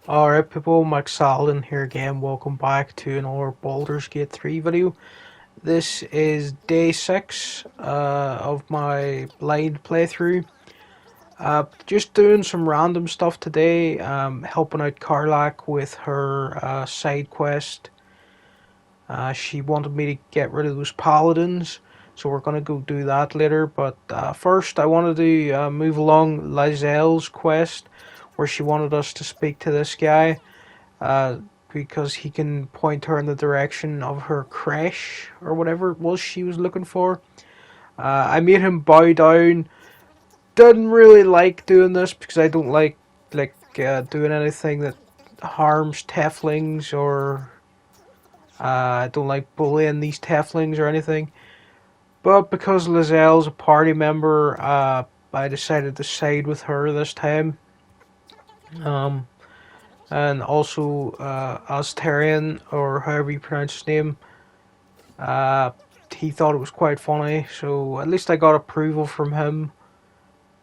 Alright people, Mike Saladin here again. Welcome back to another Baldur's Gate 3 video. This is day 6 of my blind playthrough. Just doing some random stuff today, helping out Karlak with her side quest. She wanted me to get rid of those paladins, so we're going to go do that later. But first I wanted to move along Lae'zel's quest, where she wanted us to speak to this guy. Uh, because he can point her in the direction of her creche or whatever it was she was looking for. I made him bow down. Didn't really like doing this because I don't like doing anything that harms Teflings, or I don't like bullying these Teflings or anything. But because Lae'zel's a party member, I decided to side with her this time. Um, and also Astarion, or however you pronounce his name, uh, he thought it was quite funny, so at least I got approval from him.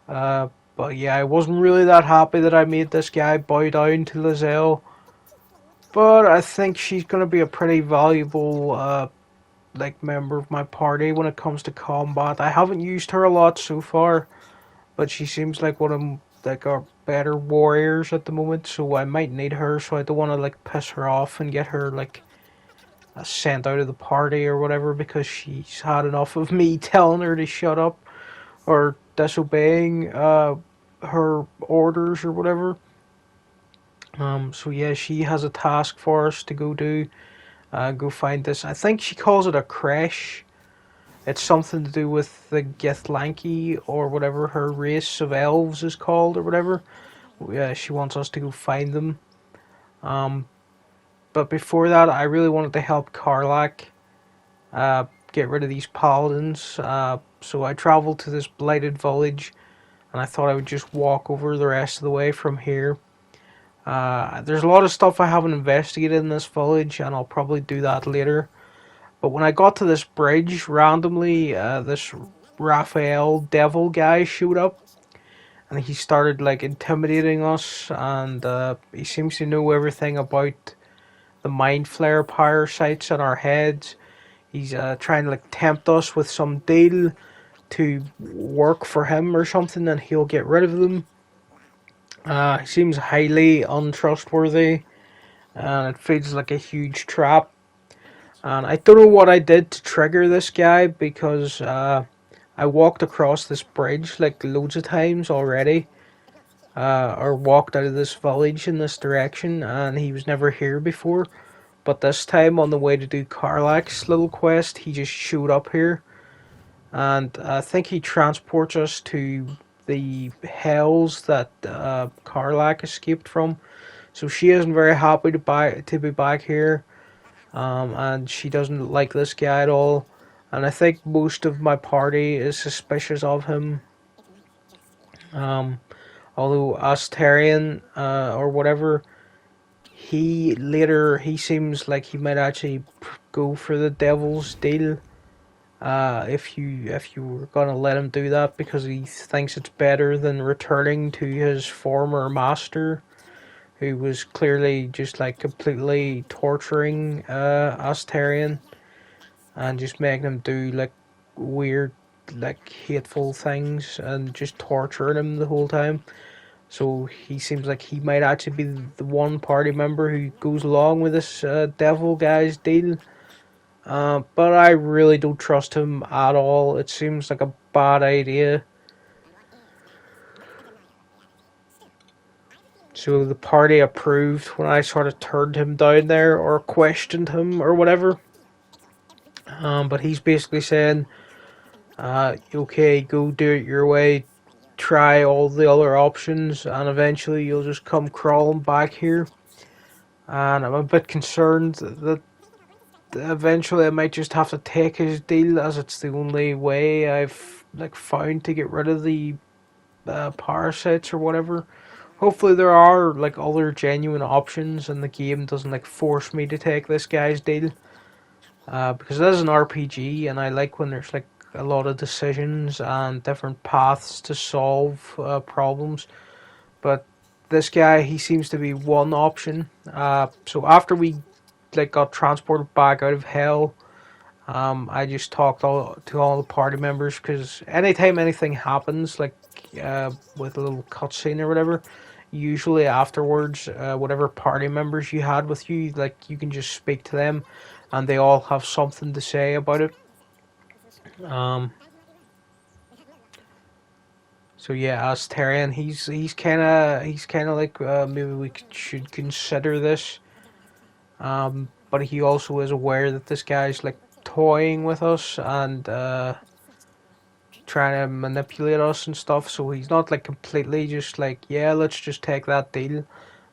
But yeah, I wasn't really that happy that I made this guy bow down to Lae'zel, but I think she's going to be a pretty valuable member of my party when it comes to combat. I haven't used her a lot so far, but she seems like one of our better warriors at the moment, so I might need her. So I don't want to piss her off and get her sent out of the party or whatever, because she's had enough of me telling her to shut up or disobeying her orders or whatever. So yeah, she has a task for us to go do. Go find this. I think she calls it a creche. It's something to do with the Githlanki, or whatever her race of elves is called, or whatever. Yeah, she wants us to go find them. Um, but before that, I really wanted to help Karlak get rid of these paladins. So I traveled to this blighted village, and I thought I would just walk over the rest of the way from here. There's a lot of stuff I haven't investigated in this village, and I'll probably do that later. But when I got to this bridge, randomly, this Raphael devil guy showed up, and he started intimidating us, and he seems to know everything about the mind flare parasites in our heads. He's trying to tempt us with some deal to work for him or something, and he'll get rid of them. He seems highly untrustworthy, and it feels like a huge trap. And I don't know what I did to trigger this guy, because I walked across this bridge loads of times already, or walked out of this village in this direction, and he was never here before. But this time, on the way to do Karlak's little quest, he just showed up here, and I think he transports us to the hells that Karlak escaped from. So she isn't very happy to be back here, and she doesn't like this guy at all. And I think most of my party is suspicious of him. Um, Although Astarion, or whatever, he seems like he might actually go for the devil's deal. If you were gonna let him do that, because he thinks it's better than returning to his former master, who was clearly just completely torturing Astarion, and just making him do weird, hateful things, and just torturing him the whole time. So he seems like he might actually be the one party member who goes along with this devil guy's deal. But I really don't trust him at all. It seems like a bad idea. So the party approved when I sort of turned him down there, or questioned him, or whatever. But he's basically saying, okay, go do it your way, try all the other options, and eventually you'll just come crawling back here. And I'm a bit concerned that eventually I might just have to take his deal, as it's the only way I've found to get rid of the parasites or whatever. Hopefully there are other genuine options, and the game doesn't force me to take this guy's deal. Because it is an RPG, and I like when there's a lot of decisions and different paths to solve problems. But this guy, he seems to be one option. So after we like got transported back out of hell, I just talked to all the party members because anytime anything happens, like with a little cutscene or whatever, usually afterwards, whatever party members you had with you, like you can just speak to them, and they all have something to say about it. Um, so yeah, Asterion, he's kind of like maybe we should consider this. But he also is aware that this guy's like toying with us and trying to manipulate us and stuff. So he's not like completely just like, yeah, let's just take that deal.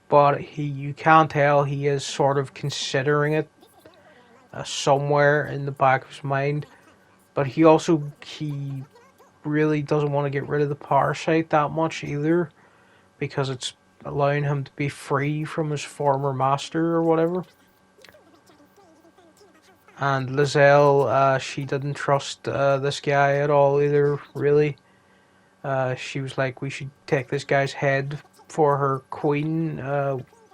But you can tell he is sort of considering it somewhere in the back of his mind. But he really doesn't want to get rid of the parasite that much either, because it's allowing him to be free from his former master or whatever. And Lizelle, she didn't trust this guy at all either, really. She was like, we should take this guy's head for her queen,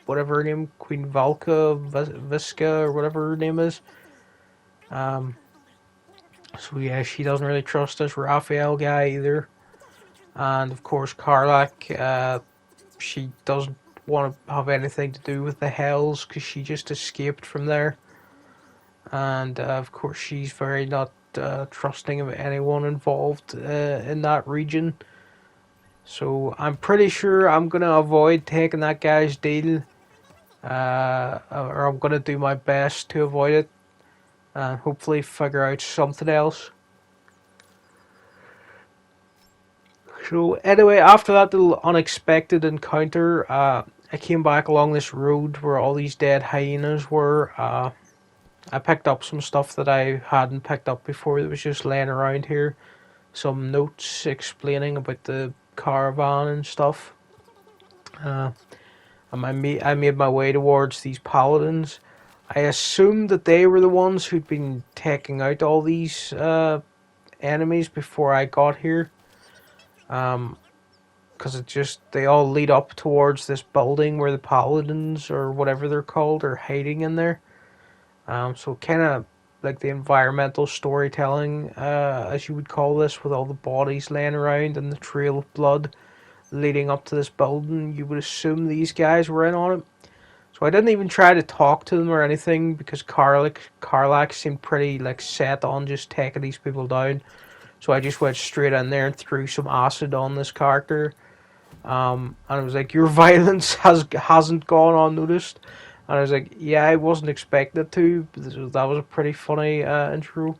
whatever her name, Queen Valka, Visca, or whatever her name is. Um, so yeah, she doesn't really trust this Raphael guy either. And of course, Karlak, she doesn't want to have anything to do with the Hells because she just escaped from there. And of course, she's very not trusting of anyone involved in that region. So I'm pretty sure I'm gonna avoid taking that guy's deal, or I'm gonna do my best to avoid it, and hopefully figure out something else. So anyway, after that little unexpected encounter, I came back along this road where all these dead hyenas were. I picked up some stuff that I hadn't picked up before that was just laying around here. Some notes explaining about the caravan and stuff. And I made my way towards these paladins. I assumed that they were the ones who'd been taking out all these enemies before I got here. Because they all lead up towards this building where the paladins or whatever they're called are hiding in there. So kind of like the environmental storytelling, as you would call this, with all the bodies laying around and the trail of blood leading up to this building. You would assume these guys were in on it. So I didn't even try to talk to them or anything because Karlak seemed pretty like set on just taking these people down. So I just went straight in there and threw some acid on this character. And it was like, your violence hasn't gone unnoticed. And I was like, yeah, I wasn't expecting it to. But that was a pretty funny intro.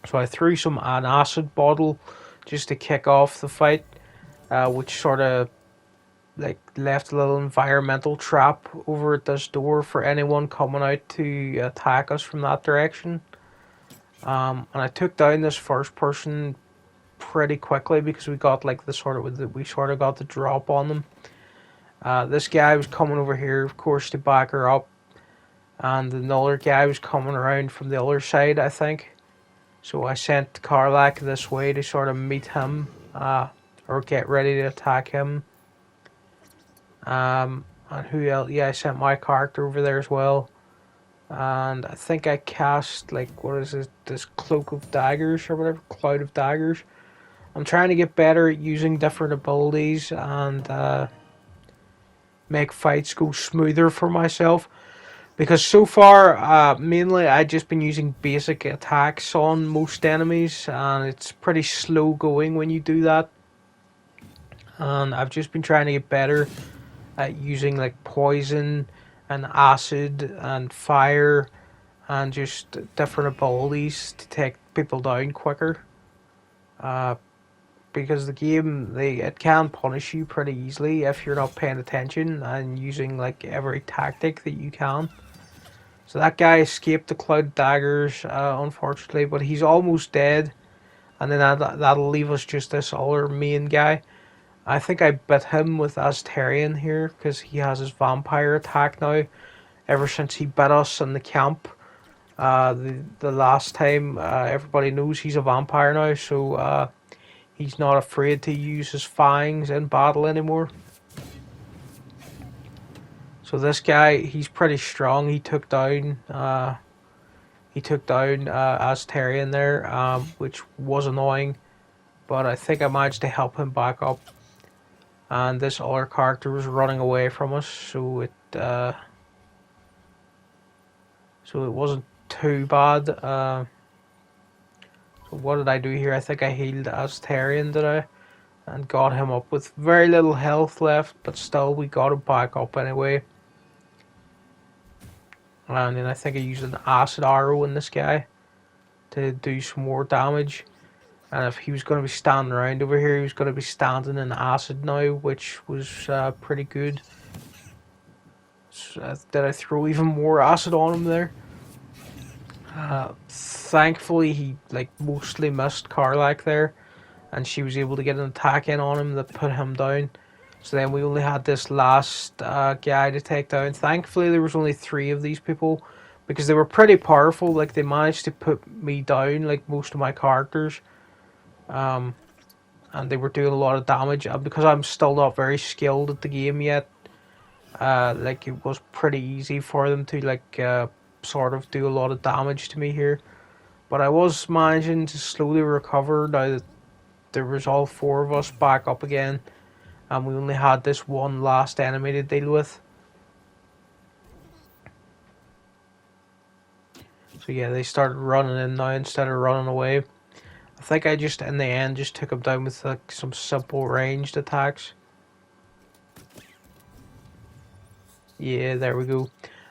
So I threw an acid bottle just to kick off the fight, which sort of like left a little environmental trap over at this door for anyone coming out to attack us from that direction. And I took down this first person pretty quickly because we got like we sort of got the drop on them. This guy was coming over here, of course, to back her up, and another guy was coming around from the other side, I think. So I sent Karlak this way to sort of meet him, or get ready to attack him. And who else? Yeah, I sent my character over there as well. And I think I cast, like, what is it? This Cloak of Daggers or whatever, Cloud of Daggers. I'm trying to get better at using different abilities and make fights go smoother for myself. Because so far, mainly I've just been using basic attacks on most enemies, and it's pretty slow going when you do that. And I've just been trying to get better at using like poison and acid and fire and just different abilities to take people down quicker. Because the game, it can punish you pretty easily if you're not paying attention and using like every tactic that you can. So that guy escaped the Cloud Daggers, unfortunately, but he's almost dead. And then that'll leave us just this other main guy. I think I bit him with Asterion here because he has his vampire attack now. Ever since he bit us in the camp, the last time, everybody knows he's a vampire now, so he's not afraid to use his fangs in battle anymore. So this guy, he's pretty strong. He took down Astarion there, which was annoying. But I think I managed to help him back up. And this other character was running away from us, so it wasn't too bad. So what did I do here? I think I healed Astarion, did I? And got him up with very little health left, but still we got him back up anyway. And then I think I used an acid arrow in this guy to do some more damage. And if he was going to be standing around over here, he was going to be standing in acid now, which was pretty good. So, did I throw even more acid on him there? Thankfully, he mostly missed Karlach there, and she was able to get an attack in on him that put him down. So then we only had this last guy to take down. Thankfully, there was only 3 of these people, because they were pretty powerful. Like, they managed to put me down, like most of my characters. And they were doing a lot of damage. And because I'm still not very skilled at the game yet, it was pretty easy for them to sort of do a lot of damage to me here. But I was managing to slowly recover now that there was all 4 of us back up again, and we only had this one last enemy to deal with. So yeah, they started running in now instead of running away. I think I just, in the end, just took him down with some simple ranged attacks. Yeah, there we go.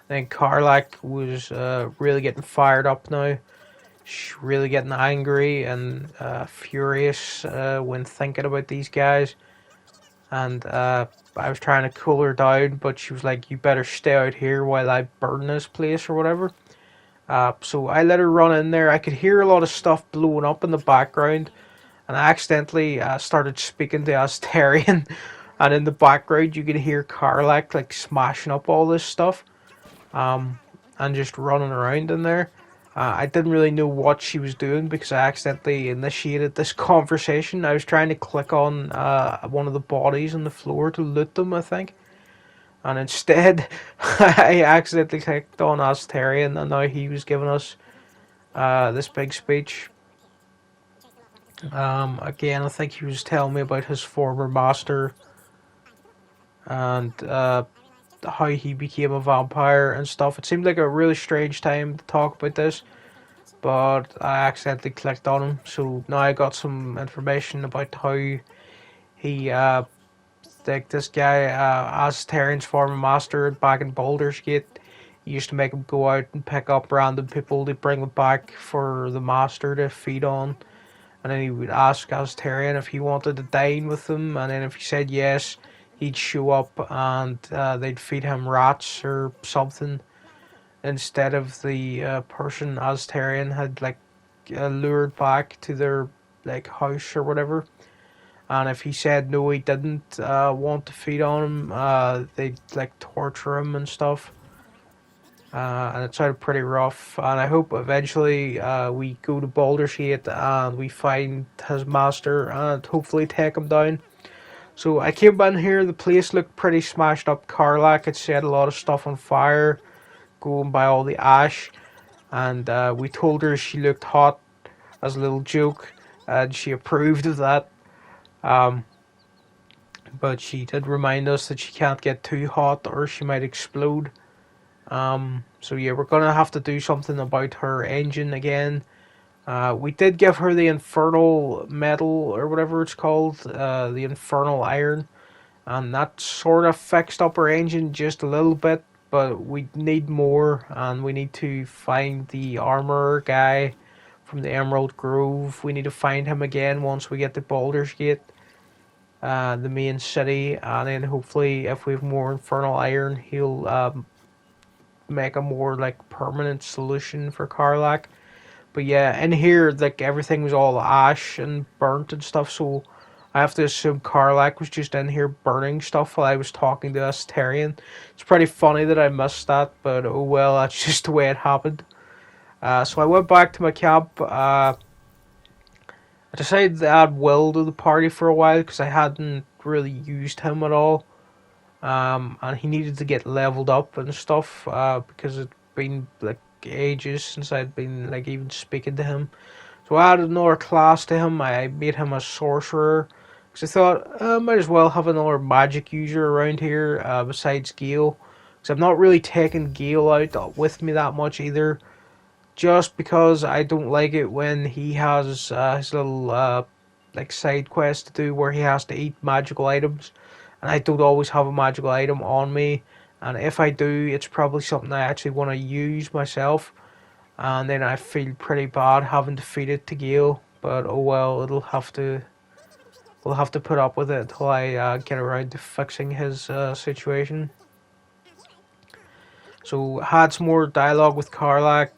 Then Karlach was really getting fired up now. She's really getting angry and furious when thinking about these guys. And I was trying to cool her down, but she was like, "You better stay out here while I burn this place," or whatever. So I let her run in there. I could hear a lot of stuff blowing up in the background, and I accidentally started speaking to Astarion, and in the background you could hear Karlach smashing up all this stuff, and just running around in there. I didn't really know what she was doing because I accidentally initiated this conversation. I was trying to click on one of the bodies on the floor to loot them, I think. And instead, I accidentally clicked on Astarion, and now he was giving us this big speech. Again, I think he was telling me about his former master and how he became a vampire and stuff. It seemed like a really strange time to talk about this, but I accidentally clicked on him. So now I got some information about how he this guy, Astarion's former master back in Baldurs Gate, he used to make him go out and pick up random people to bring them back for the master to feed on. And then he would ask Astarion if he wanted to dine with them, and then if he said yes, he'd show up and they'd feed him rats or something instead of the person Astarion had lured back to their house or whatever. And if he said no, he didn't want to feed on him, they'd torture him and stuff. And it sounded pretty rough. And I hope eventually we go to Baldur's Gate and we find his master and hopefully take him down. So I came in here, the place looked pretty smashed up. Karlach had set a lot of stuff on fire, going by all the ash. And we told her she looked hot as a little joke, and she approved of that. But she did remind us that she can't get too hot or she might explode. So yeah, we're gonna have to do something about her engine again. We did give her the infernal metal or whatever it's called, the infernal iron, and that sort of fixed up her engine just a little bit. But we need more, and we need to find the armorer guy from the Emerald Grove. We need to find him again once we get to Baldur's Gate, the main city, and then hopefully if we have more infernal iron, he'll make a more permanent solution for Karlach. But yeah, in here everything was all ash and burnt and stuff, so I have to assume Karlach was just in here burning stuff while I was talking to Astarion. It's pretty funny that I missed that, but oh well, that's just the way it happened. So I went back to my camp. I decided to add Will to the party for a while because I hadn't really used him at all. and he needed to get leveled up and stuff, because it'd been like ages since I'd been like even speaking to him. So I added another class to him. I made him a sorcerer, because I thought might as well have another magic user around here, besides Gale, because I'm not really taking Gale out with me that much either. Just because I don't like it when he has his little like side quest to do where he has to eat magical items, and I don't always have a magical item on me. And if I do, it's probably something I actually want to use myself, and then I feel pretty bad having to feed it to Gale. But oh well, we'll have to put up with it until I get around to fixing his situation. So had some more dialogue with Karlak.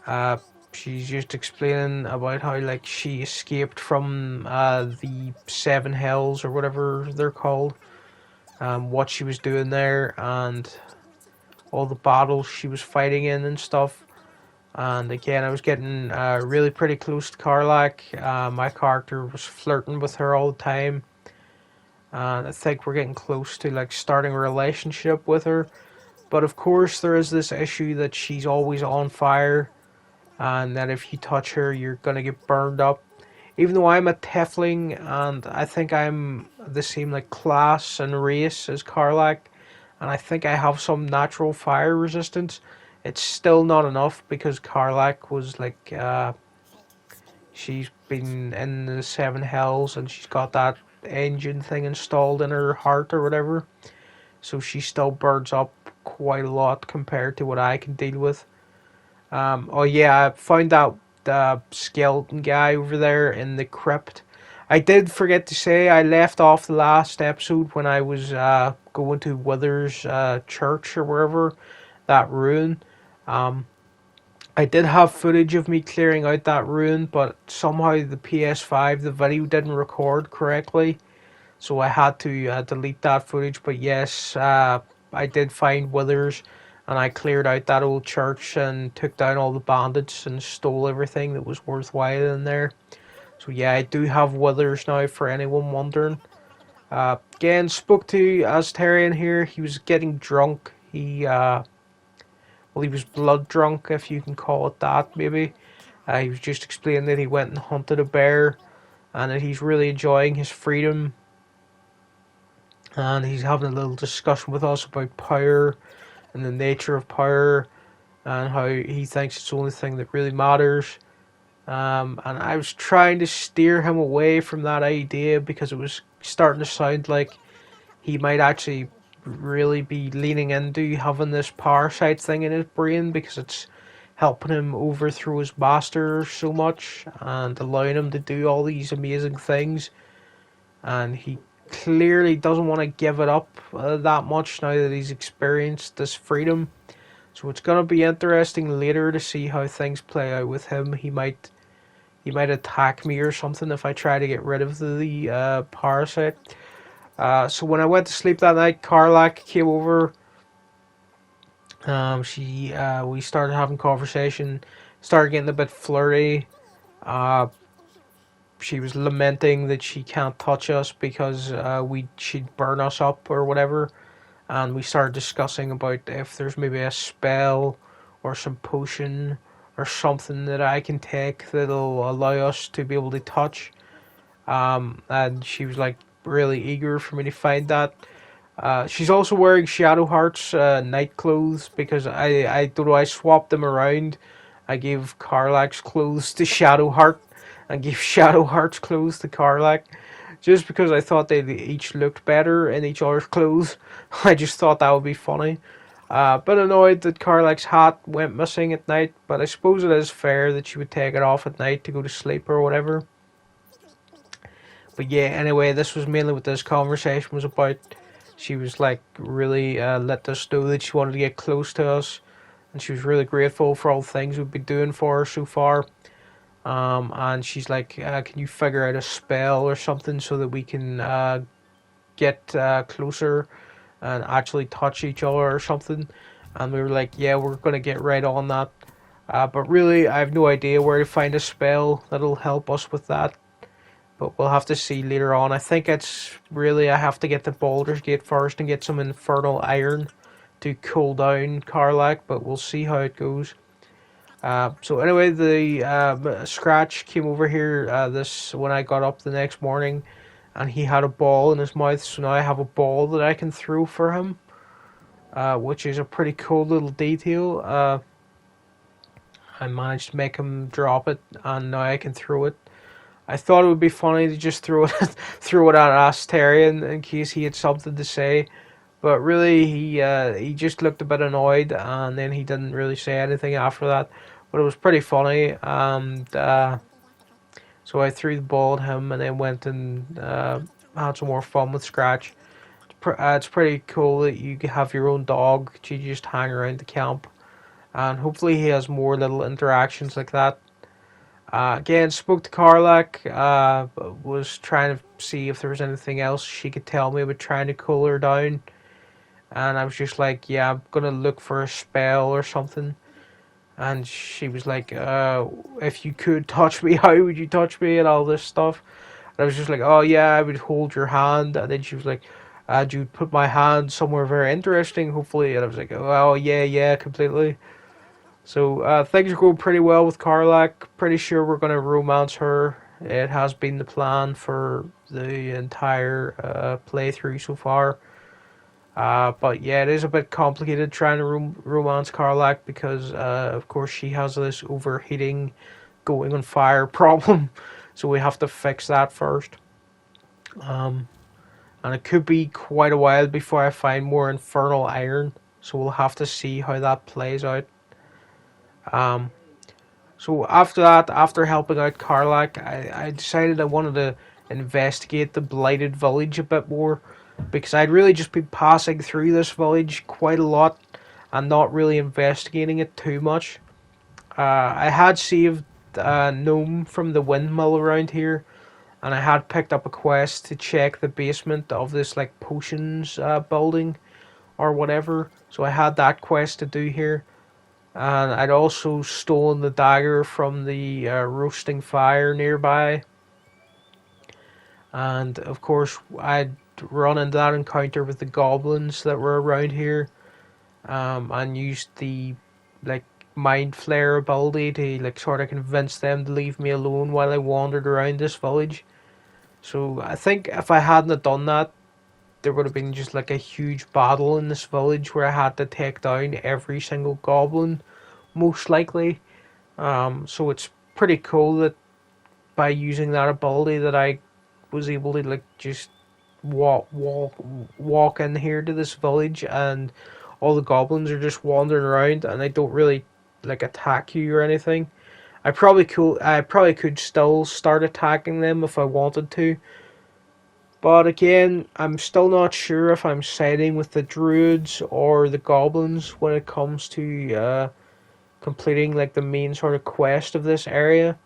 Uh, she's just explaining about how like she escaped from the Seven Hells or whatever they're called, what she was doing there, and all the battles she was fighting in and stuff. And again, I was getting really pretty close to Karlak. My character was flirting with her all the time, and I think we're getting close to like starting a relationship with her. But of course, there is this issue that she's always on fire, and that if you touch her, you're gonna get burned up. Even though I'm a Tiefling, and I think I'm the same like class and race as Karlak, and I think I have some natural fire resistance, it's still not enough because Karlak was like, she's been in the Seven Hells and she's got that engine thing installed in her heart or whatever, so she still burns up quite a lot compared to what I can deal with. Oh yeah, I found out the skeleton guy over there in the crypt. I did forget to say I left off the last episode when I was going to Withers church or wherever, that ruin. Um, I did have footage of me clearing out that ruin, but somehow the PS5, the video didn't record correctly, so I had to delete that footage. But yes, I did find Withers, and I cleared out that old church and took down all the bandits and stole everything that was worthwhile in there. So yeah, I do have Withers now for anyone wondering. Again, spoke to Astarion here. He was getting drunk. Well, he was blood drunk, if you can call it that, maybe. He was just explaining that he went and hunted a bear, and that he's really enjoying his freedom. And he's having a little discussion with us about power and the nature of power, and how he thinks it's the only thing that really matters. And I was trying to steer him away from that idea because it was starting to sound like he might actually really be leaning into having this parasite thing in his brain because it's helping him overthrow his master so much and allowing him to do all these amazing things. And he clearly doesn't want to give it up that much now that he's experienced this freedom. So it's gonna be interesting later to see how things play out with him. He might attack me or something if I try to get rid of the parasite. So when I went to sleep that night, Karlak came over. We started having conversation, started getting a bit flirty. Uh, she was lamenting that she can't touch us because she'd burn us up or whatever. And we started discussing about if there's maybe a spell or some potion or something that I can take that'll allow us to be able to touch. And she was like really eager for me to find that. She's also wearing Shadowheart's night clothes because I don't know, I swapped them around. I gave Karlak's clothes to Shadowheart and gave Shadowheart's clothes to Karlak just because I thought they each looked better in each other's clothes. I just thought that would be funny. But annoyed that Karlak's hat went missing at night, but I suppose it is fair that she would take it off at night to go to sleep or whatever. But yeah, anyway, this was mainly what this conversation was about. She was like really let us know that she wanted to get close to us, and she was really grateful for all the things we've been doing for her so far. And she's like, can you figure out a spell or something so that we can get closer and actually touch each other or something? And we were like, yeah, we're gonna get right on that. But really, I have no idea where to find a spell that'll help us with that. but we'll have to see later on. I think it's really I have to get the Baldur's Gate first and get some infernal iron to cool down Karlach, but we'll see how it goes. So anyway, the Scratch came over here this when I got up the next morning, and he had a ball in his mouth. So now I have a ball that I can throw for him, which is a pretty cool little detail. I managed to make him drop it, and now I can throw it. I thought it would be funny to just throw it throw it at Astarion in case he had something to say, but really he just looked a bit annoyed, and then he didn't really say anything after that. But it was pretty funny, and so I threw the ball at him, and then went and had some more fun with Scratch. It's pretty cool that you can have your own dog to just hang around the camp, and hopefully he has more little interactions like that. Again, spoke to Karlach, was trying to see if there was anything else she could tell me about trying to cool her down. And I was just like, yeah, I'm gonna look for a spell or something. And she was like, if you could touch me, how would you touch me, and all this stuff. And I was just like, oh yeah, I would hold your hand. And then she was like, you'd put my hand somewhere very interesting, hopefully. And I was like, oh yeah, yeah, completely. So things are going pretty well with Karlach. Pretty sure we're going to romance her. It has been the plan for the entire playthrough so far. But yeah, it is a bit complicated trying to romance Karlach because, of course, she has this overheating, going on fire problem. So we have to fix that first. And it could be quite a while before I find more infernal iron. So we'll have to see how that plays out. So after that, after helping out Karlach, I decided I wanted to investigate the blighted village a bit more, because I'd really just been passing through this village quite a lot and not really investigating it too much. I had saved a gnome from the windmill around here, and I had picked up a quest to check the basement of this like potions building or whatever. So I had that quest to do here. And I'd also stolen the dagger from the roasting fire nearby. And of course, I'd run into that encounter with the goblins that were around here, and used the like mind flare ability to like sort of convince them to leave me alone while I wandered around this village. So I think if I hadn't have done that, there would have been just like a huge battle in this village where I had to take down every single goblin, most likely. So it's pretty cool that by using that ability that I was able to like just walk in here to this village, and all the goblins are just wandering around and they don't really like attack you or anything. I probably could still start attacking them if I wanted to. But again, I'm still not sure if I'm siding with the druids or the goblins when it comes to completing like the main sort of quest of this area.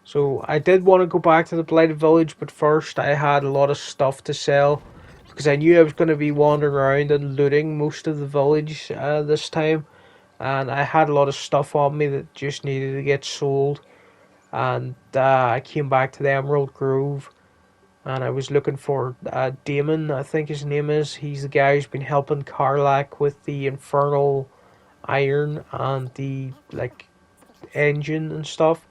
So I did want to go back to the Blighted Village, but first I had a lot of stuff to sell because I knew I was going to be wandering around and looting most of the village this time, and I had a lot of stuff on me that just needed to get sold. And I came back to the Emerald Grove, and I was looking for Damon, I think his name is. He's the guy who's been helping Karlach with the infernal iron and the like engine and stuff.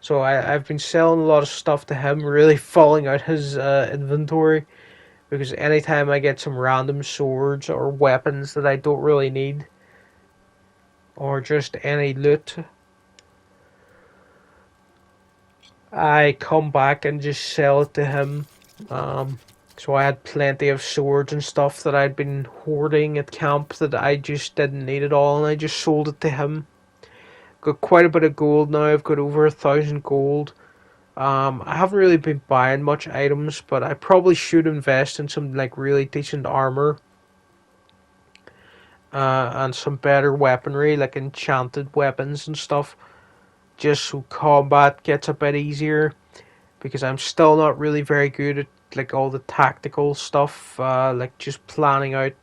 So I've been selling a lot of stuff to him, really filling out his inventory, because anytime I get some random swords or weapons that I don't really need, or just any loot, I come back and just sell it to him. So I had plenty of swords and stuff that I'd been hoarding at camp that I just didn't need at all, and I just sold it to him. Got quite a bit of gold now. I've got over 1,000 gold. I haven't really been buying much items, but I probably should invest in some like really decent armor, and some better weaponry, like enchanted weapons and stuff, just so combat gets a bit easier. Because I'm still not really very good at like all the tactical stuff, like just planning out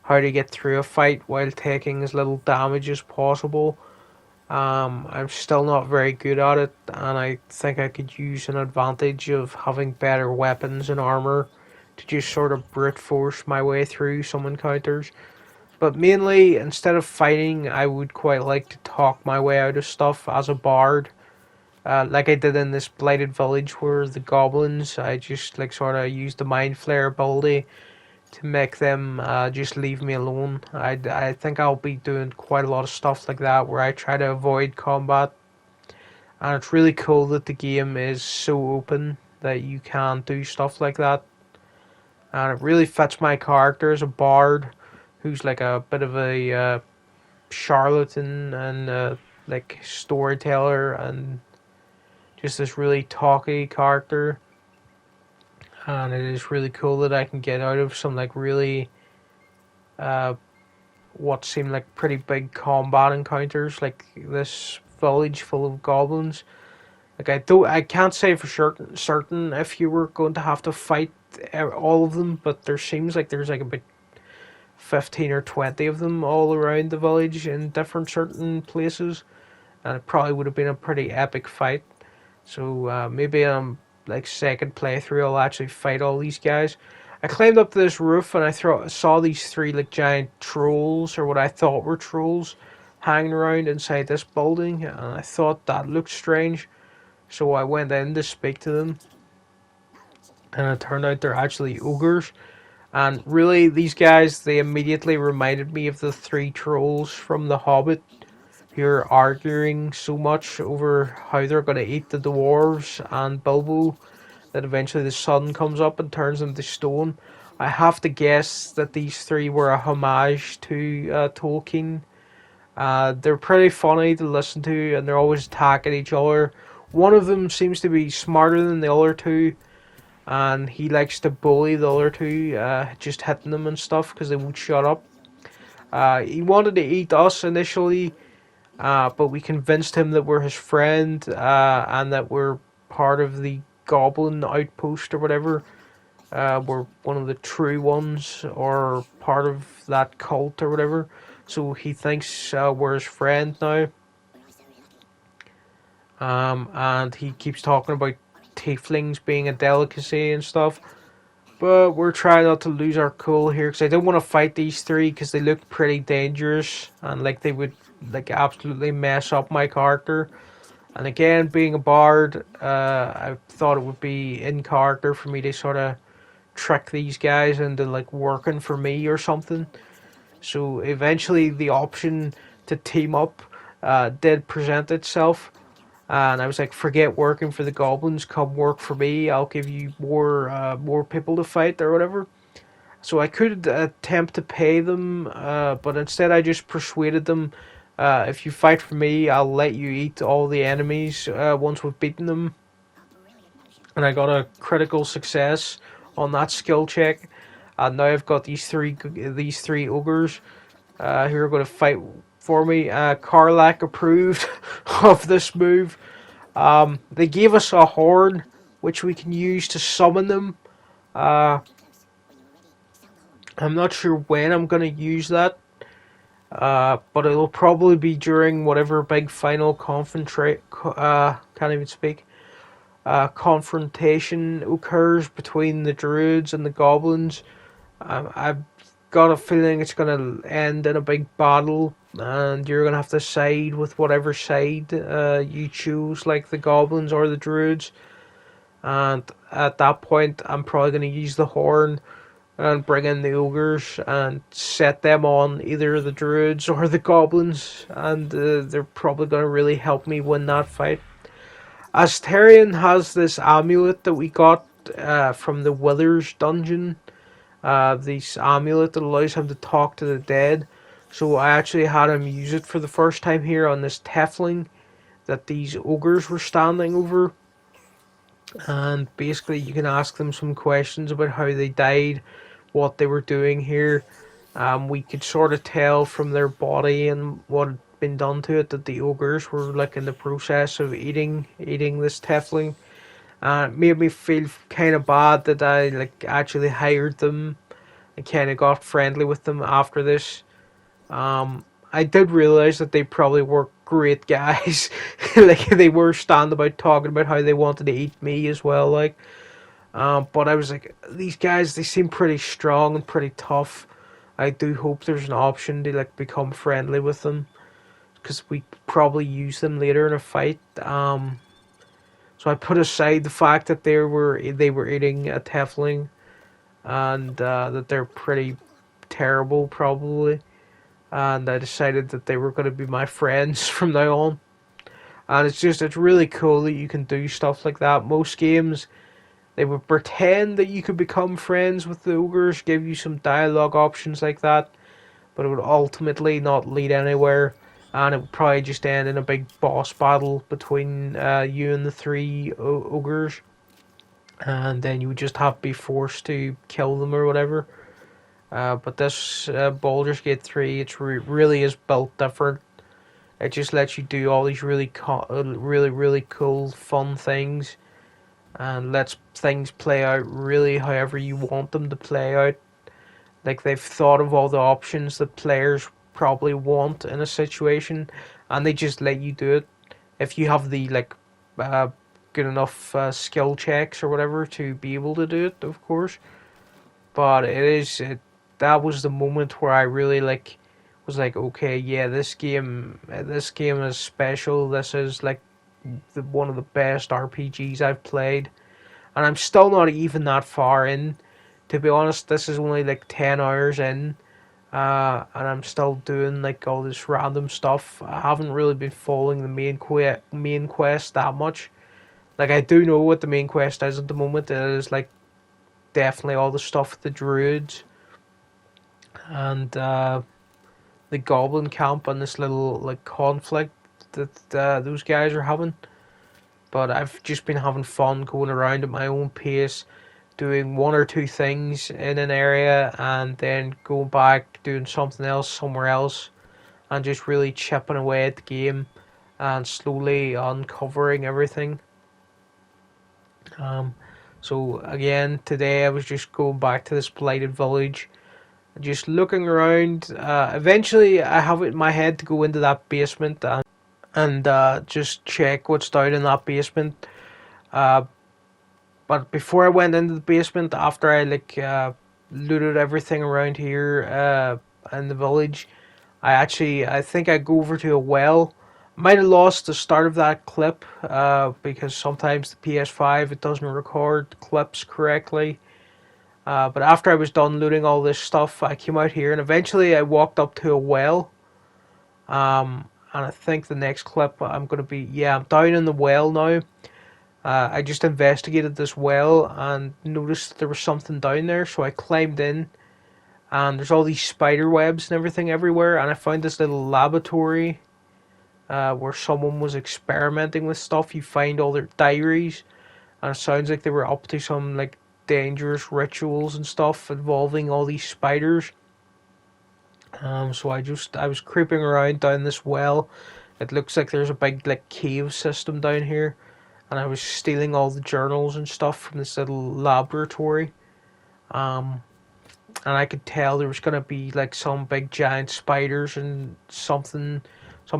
how to get through a fight while taking as little damage as possible. I'm still not very good at it, and I think I could use an advantage of having better weapons and armor to just sort of brute force my way through some encounters. But mainly, instead of fighting, I would quite like to talk my way out of stuff as a bard. Like I did in this blighted village where the goblins, I just like sort of used the mind flare ability to make them just leave me alone. I think I'll be doing quite a lot of stuff like that where I try to avoid combat. And it's really cool that the game is so open that you can do stuff like that. And it really fits my character as a bard who's like a bit of a charlatan and like storyteller and just this really talky character. And it is really cool that I can get out of some like really uh, what seemed like pretty big combat encounters, like this village full of goblins. Like I can't say for certain if you were going to have to fight all of them, but there seems like there's like about 15 or 20 of them all around the village in different certain places, and it probably would have been a pretty epic fight. So maybe like second playthrough I'll actually fight all these guys. I climbed up to this roof and saw these three like giant trolls or what I thought were trolls hanging around inside this building, and I thought that looked strange. So I went in to speak to them, and it turned out they're actually ogres. And really, these guys, they immediately reminded me of the three trolls from The Hobbit who are arguing so much over how they're going to eat the dwarves and Bilbo that eventually the sun comes up and turns them to stone. I have to guess that these three were a homage to Tolkien. They're pretty funny to listen to, and they're always attacking each other. One of them seems to be smarter than the other two, and he likes to bully the other two, just hitting them and stuff because they won't shut up. He wanted to eat us initially, but we convinced him that we're his friend and that we're part of the Goblin Outpost or whatever. We're one of the true ones or part of that cult or whatever. So he thinks we're his friend now. And he keeps talking about tieflings being a delicacy and stuff. But we're trying not to lose our cool here because I don't want to fight these three because they look pretty dangerous and like they would like absolutely mess up my character. And again, being a bard, I thought it would be in character for me to sort of trick these guys into like working for me or something. So eventually, the option to team up did present itself, and I was like, "Forget working for the goblins. Come work for me. I'll give you more people to fight or whatever." So I could attempt to pay them, but instead I just persuaded them. If you fight for me, I'll let you eat all the enemies once we've beaten them. And I got a critical success on that skill check. And now I've got these three ogres who are going to fight for me. Karlak approved of this move. They gave us a horn, which we can use to summon them. Uh, I'm not sure when I'm going to use that, but it'll probably be during whatever big final can't even speak. Confrontation occurs between the druids and the goblins. I've got a feeling it's going to end in a big battle, and you're going to have to side with whatever side you choose, like the goblins or the druids. And at that point, I'm probably going to use the horn and bring in the ogres and set them on either the druids or the goblins, and they're probably going to really help me win that fight. Astarion has this amulet that we got from the Withers dungeon. This amulet that allows him to talk to the dead. So I actually had him use it for the first time here on this Tiefling that these ogres were standing over. And basically you can ask them some questions about how they died, what they were doing here. We could sort of tell from their body and what had been done to it that the ogres were like in the process of eating this Tiefling. It made me feel kind of bad that I like actually hired them and kind of got friendly with them after this. I did realize that they probably were great guys. Like they were standing about talking about how they wanted to eat me as well. Like, but I was like, these guys, they seem pretty strong and pretty tough. I do hope there's an option to like become friendly with them because we probably use them later in a fight. So I put aside the fact that they were eating a Tefling and that they're pretty terrible probably, and I decided that they were going to be my friends from now on. And it's really cool that you can do stuff like that. Most games they would pretend that you could become friends with the ogres, give you some dialogue options like that, but it would ultimately not lead anywhere, and it would probably just end in a big boss battle between you and the three ogres, and then you would just have to be forced to kill them or whatever. But this Baldur's Gate 3, it's really is built different. It just lets you do all these really cool, fun things, and lets things play out really however you want them to play out. Like they've thought of all the options that players probably want in a situation, and they just let you do it if you have the like uh, good enough skill checks or whatever to be able to do it, of course. But that was the moment where I really like was like, okay, yeah, this game is special. This is like one of the best RPGs I've played, and I'm still not even that far in. To be honest, this is only like 10 hours in, and I'm still doing like all this random stuff. I haven't really been following the main quest that much. Like I do know what the main quest is at the moment. It is like definitely all the stuff with the druids and the goblin camp and this little like conflict that those guys are having. But I've just been having fun going around at my own pace, doing one or two things in an area and then going back doing something else somewhere else, and just really chipping away at the game and slowly uncovering everything. Um, so again, today I was just going back to this blighted village, just looking around. Eventually, I have it in my head to go into that basement and just check what's down in that basement. Uh, but before I went into the basement, after I looted everything around here in the village, I think I go over to a well. Might have lost the start of that clip because sometimes the PS5 it doesn't record clips correctly. But after I was done looting all this stuff, I came out here and eventually I walked up to a well. And I think the next clip I'm gonna be I'm down in the well now. I just investigated this well and noticed that there was something down there, so I climbed in and there's all these spider webs and everything everywhere, and I found this little laboratory where someone was experimenting with stuff. You find all their diaries, and it sounds like they were up to some like dangerous rituals and stuff involving all these spiders. So I was creeping around down this well. It looks like there's a big like cave system down here, and I was stealing all the journals and stuff from this little laboratory. Um, and I could tell there was gonna be like some big giant spiders and some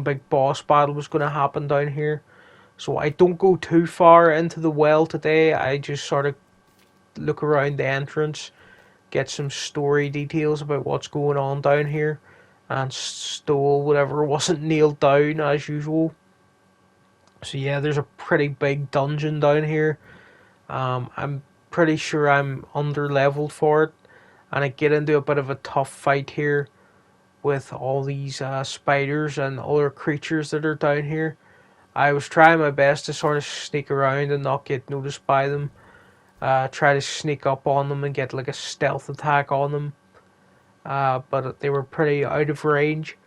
big boss battle was gonna happen down here. So I don't go too far into the well today. I just sort of look around the entrance, get some story details about what's going on down here, and stole whatever wasn't nailed down as usual. So yeah, there's a pretty big dungeon down here. I'm pretty sure I'm under leveled for it, and I get into a bit of a tough fight here with all these spiders and other creatures that are down here. I was trying my best to sort of sneak around and not get noticed by them. Try to sneak up on them and get like a stealth attack on them. But they were pretty out of range.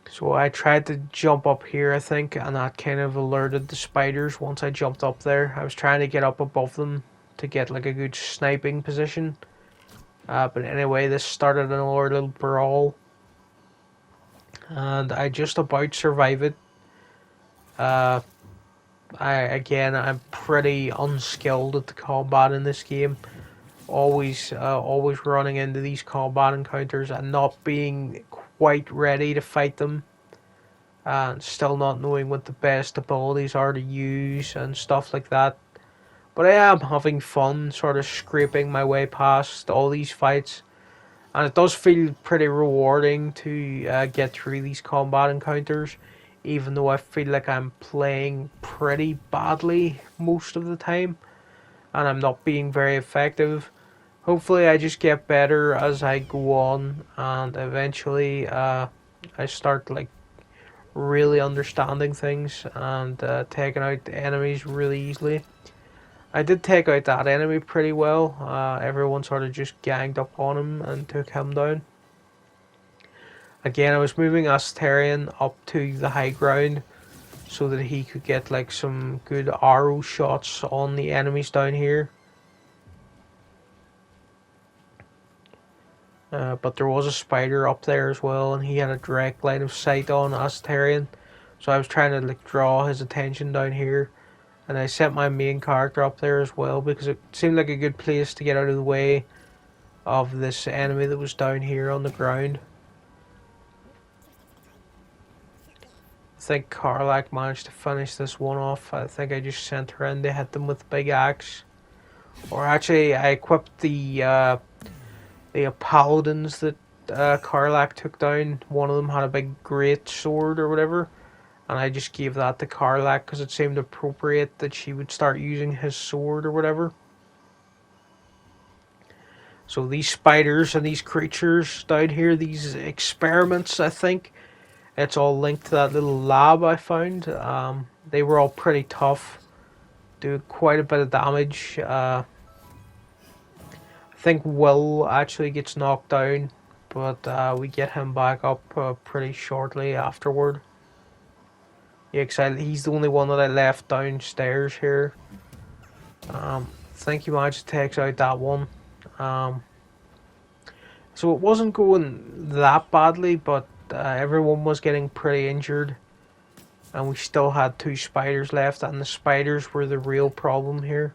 So I tried to jump up here, I think, and that kind of alerted the spiders once I jumped up there. I was trying to get up above them to get like a good sniping position. But anyway, this started another little brawl. And I just about survived it. Uh, I'm pretty unskilled at the combat in this game. always running into these combat encounters and not being quite ready to fight them, and still not knowing what the best abilities are to use and stuff like that. But I am having fun sort of scraping my way past all these fights, and it does feel pretty rewarding to get through these combat encounters, even though I feel like I'm playing pretty badly most of the time and I'm not being very effective. Hopefully, I just get better as I go on, and eventually, I start like really understanding things and taking out the enemies really easily. I did take out that enemy pretty well. Everyone sort of just ganged up on him and took him down. Again, I was moving Astarion up to the high ground so that he could get like some good arrow shots on the enemies down here. But there was a spider up there as well, and he had a direct line of sight on Astarion. So I was trying to like draw his attention down here, and I sent my main character up there as well because it seemed like a good place to get out of the way of this enemy that was down here on the ground. I think Karlak managed to finish this one off. I think I just sent her in to hit them with the big axe. Or actually, I equipped the paladins that Karlak took down. One of them had a big great sword or whatever, and I just gave that to Karlak because it seemed appropriate that she would start using his sword or whatever. So these spiders and these creatures down here, these experiments, I think, it's all linked to that little lab I found. They were all pretty tough, do quite a bit of damage. I think Will actually gets knocked down, but we get him back up pretty shortly afterward. Yeah, because he's the only one that I left downstairs here. I think he managed to take out that one. So it wasn't going that badly, but everyone was getting pretty injured. And we still had 2 spiders left, and the spiders were the real problem here.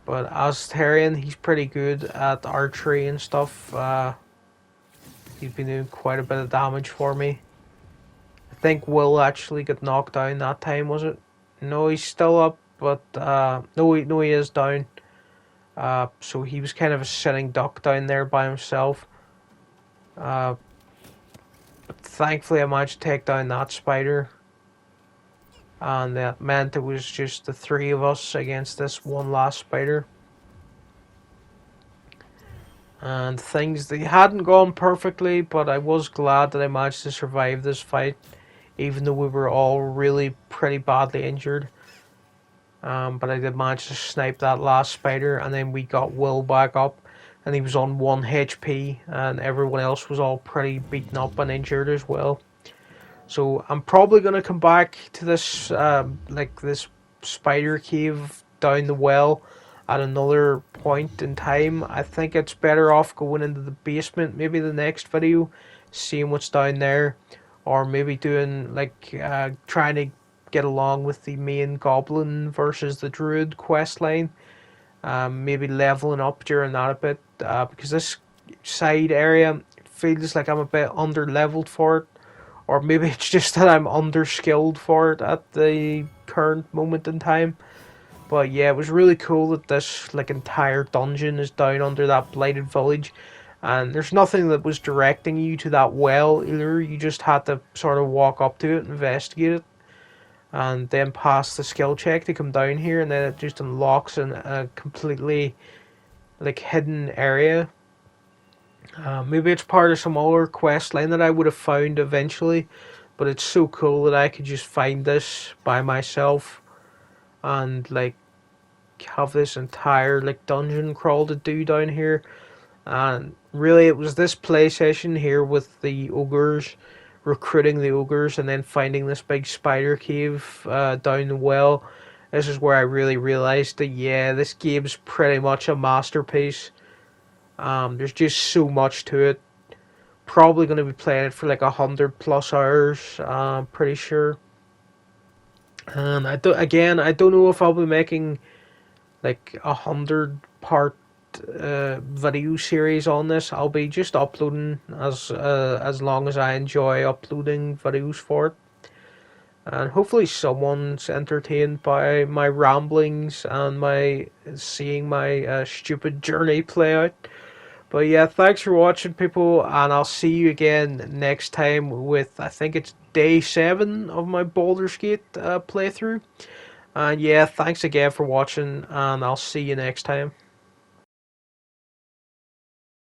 But Astarion, he's pretty good at archery and stuff. He's been doing quite a bit of damage for me. I think Will actually got knocked down that time, was it? No, he's still up, but no, he is down. So he was kind of a sitting duck down there by himself. But thankfully I managed to take down that spider. And that meant it was just the 3 of us against this one last spider. And things, they hadn't gone perfectly, but I was glad that I managed to survive this fight, even though we were all really pretty badly injured. But I did manage to snipe that last spider, and then we got Will back up, and he was on 1 HP, and everyone else was all pretty beaten up and injured as well. So I'm probably going to come back to this, this spider cave down the well at another point in time. I think it's better off going into the basement, maybe the next video, seeing what's down there, or maybe doing trying to get along with the main goblin versus the druid quest line. Maybe leveling up during that a bit, because this side area feels like I'm a bit under leveled for it, or maybe it's just that I'm underskilled for it at the current moment in time. But yeah, it was really cool that this entire dungeon is down under that blighted village, and there's nothing that was directing you to that well either. You just had to sort of walk up to it, investigate it, and then pass the skill check to come down here, and then it just unlocks in a completely hidden area. Maybe it's part of some other quest line that I would have found eventually, but it's so cool that I could just find this by myself and have this entire dungeon crawl to do down here. And really it was this play session here with the ogres, recruiting the ogres, and then finding this big spider cave down the well. This is where I really realized that yeah, this game's pretty much a masterpiece. There's just so much to it. Probably going to be playing it for 100+ hours, I'm pretty sure. And I don't know if I'll be making like 100 part video series on this. I'll be just uploading as long as I enjoy uploading videos for it, and hopefully someone's entertained by my ramblings and my seeing my stupid journey play out. But yeah, thanks for watching, people, and I'll see you again next time with, I think it's day 7 of my Baldur's Gate playthrough. And yeah, thanks again for watching, and I'll see you next time.